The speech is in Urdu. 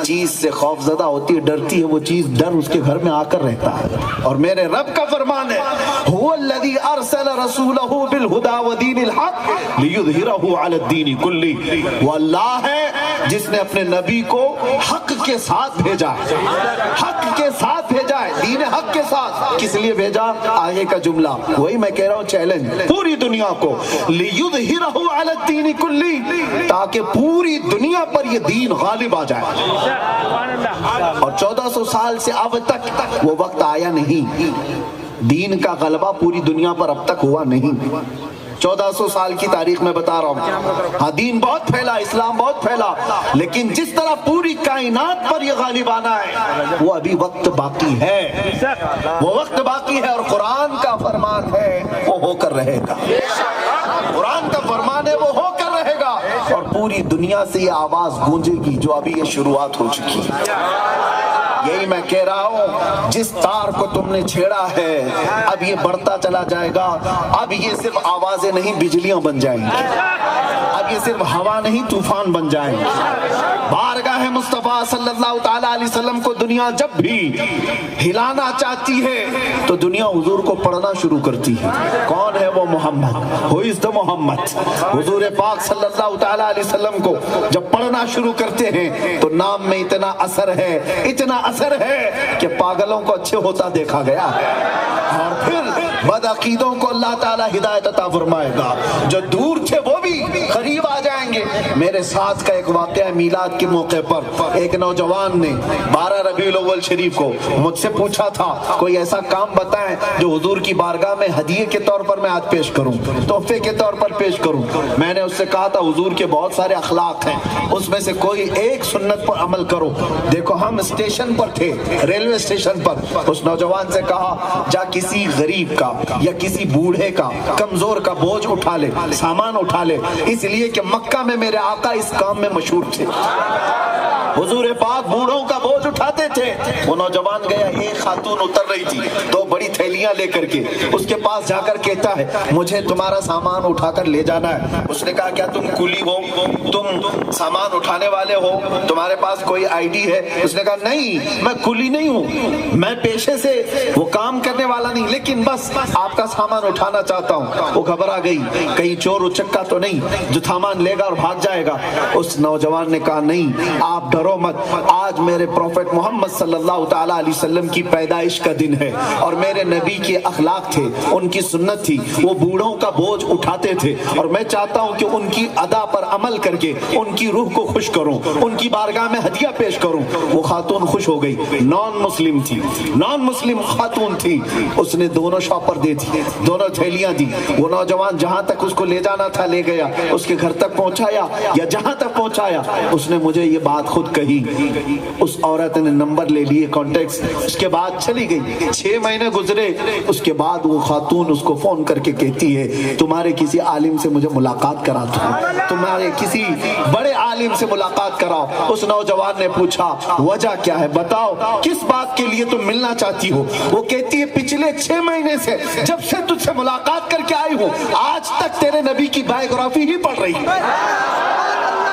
چیز سے خوف زدہ ہوتی ہے، ڈرتی ہے، وہ چیز ڈر اس کے گھر میں آ کر رہتا ہے۔ اور میرے رب کا فرمان ہے هو الذی ارسل رسولہ بالہدی ودین الحق لیظہرہ علی الدین کلہ، وہ اللہ ہے جس نے اپنے نبی کو حق کے ساتھ بھیجا ہے، حق کے ساتھ بھیجا ہے، دین حق کے ساتھ۔ کس لیے بھیجا؟ آگے کا جملہ وہی میں کہہ رہا ہوں، چیلنج پوری دنیا کو، لیظہرہ علی الدین کلہ، تاکہ پوری دنیا پر یہ دین غالب آ جائے۔ اور 1400 سال سے اب تک وہ وقت آیا نہیں، دین کا غلبہ پوری دنیا پر اب تک ہوا نہیں۔ 1400 سال کی تاریخ میں بتا رہا ہوں، ہاں دین بہت پھیلا، اسلام بہت پھیلا، لیکن جس طرح پوری کائنات پر یہ غالب آنا ہے وہ ابھی وقت باقی ہے، وہ وقت باقی ہے۔ اور قرآن کا فرمان ہے وہ ہو کر رہے گا، قرآن کا فرمان ہے وہ ہو کر رہے گا، اور پوری دنیا سے یہ آواز گونجے گی جو ابھی یہ شروعات ہو چکی ہے۔ یہی میں کہہ رہا ہوں، جس تار کو تم نے چھیڑا ہے اب یہ بڑھتا چلا جائے گا، اب یہ صرف آوازیں نہیں بجلیاں بن جائیں گی، اب یہ صرف ہوا نہیں طوفان بن جائیں گے۔ بارگاہ مصطفیٰ صلی اللہ تعالیٰ علیہ وسلم کو دنیا جب بھی ہلانا چاہتی ہے تو دنیا حضور کو پڑھنا شروع کرتی ہے۔ کون ہے وہ؟ محمد، ہو از دا محمد۔ حضور پاک صلی اللہ تعالیٰ علیہ وسلم کو جب پڑھنا شروع کرتے ہیں تو نام میں اتنا اثر ہے، اتنا اثر ہے کہ پاگلوں کو اچھے ہوتا دیکھا گیا ہے، اور پھر بدعقیدوں کو اللہ تعالیٰ ہدایت عطا فرمائے گا، جو دور تھے وہ بھی قریب آ جائیں گے۔ میرے ساتھ کا ایک واقعہ میلاد کے موقع پر ایک نوجوان نے 12 ربیع الاول شریف کو مجھ سے پوچھا تھا کوئی ایسا کام بتائیں جو حضور کی بارگاہ میں ہدیے کے طور پر میں آج پیش کروں، تحفے کے طور پر پیش کروں۔ میں نے اس سے کہا تھا حضور کے بہت سارے اخلاق ہیں، اس میں سے کوئی ایک سنت پر عمل کرو۔ دیکھو ہم اسٹیشن پر تھے، ریلوے اسٹیشن پر، اس نوجوان سے کہا جا کسی غریب کا یا کسی بوڑھے کا، کمزور کا بوجھ اٹھا لے، سامان اٹھا لے، اس لیے کہ مکہ میں میرے آقا اس کام میں مشہور تھے، حضور پاک بوڑھوں کا بوجھ اٹھاتے تھے۔ وہ نوجوان گیا، ایک خاتون اتر رہی تھی 2 بڑی تھیلیاں لے کر کے، اس کے پاس جا کر کہتا ہے مجھے تمہارا سامان اٹھا کر لے جانا ہے۔ اس نے کہا کیا تم کولی ہو، تم سامان اٹھانے والے ہو، تمہارے پاس کوئی آئی ڈی ہے؟ اس نے کہا نہیں میں کولی نہیں ہوں، میں پیشے سے وہ کام کرنے والا نہیں، لیکن بس آپ کا سامان اٹھانا چاہتا ہوں۔ وہ گھبرا گئی، کہیں چور اچکا تو نہیں جو سامان لے گا اور بھاگ جائے گا۔ اس نوجوان نے کہا نہیں آپ ڈرو مت، آج میرے پروفٹ محمد صلی اللہ تعالیٰ علیہ وسلم کی پیدائش کا دن ہے، اور میرے نبی کے اخلاق تھے، ان کی سنت تھی، وہ بوڑھوں کا بوجھ اٹھاتے تھے، اور میں چاہتا ہوں کہ ان کی ادا پر عمل کر کے ان کی روح کو خوش کروں، ان کی بارگاہ میں ہدیہ پیش کروں۔ وہ خاتون خوش ہو گئی، نان مسلم تھی، نان مسلم خاتون تھی، اس نے دونوں شاپر دے دی، دونوں تھیلیاں دی۔ وہ نوجوان جہاں تک اس کو لے جانا تھا لے گیا، اس کے گھر تک پہنچایا یا جہاں تک پہنچایا اس نے مجھے یہ بات خود کہی، اس عورت نے نمبر لے لیے کانٹیکٹس، اس کے بعد چلی گئی۔ 6 مہینے گزرے، اس کے بعد وہ خاتون اس کو فون کر کے کہتی ہے تمہارے کسی عالم سے مجھے ملاقات کرا دو، تمہارے کسی بڑے عالم سے ملاقات کراؤ۔ اس نوجوان نے پوچھا وجہ کیا ہے، بتاؤ کس بات کے لیے تم ملنا چاہتی ہو؟ وہ کہتی ہے پچھلے 6 مہینے سے جب سے تجھ سے ملاقات کر کے آئی ہوں آج تک تیرے نبی کی بائیوگرافی ہی پڑھ رہی ہے۔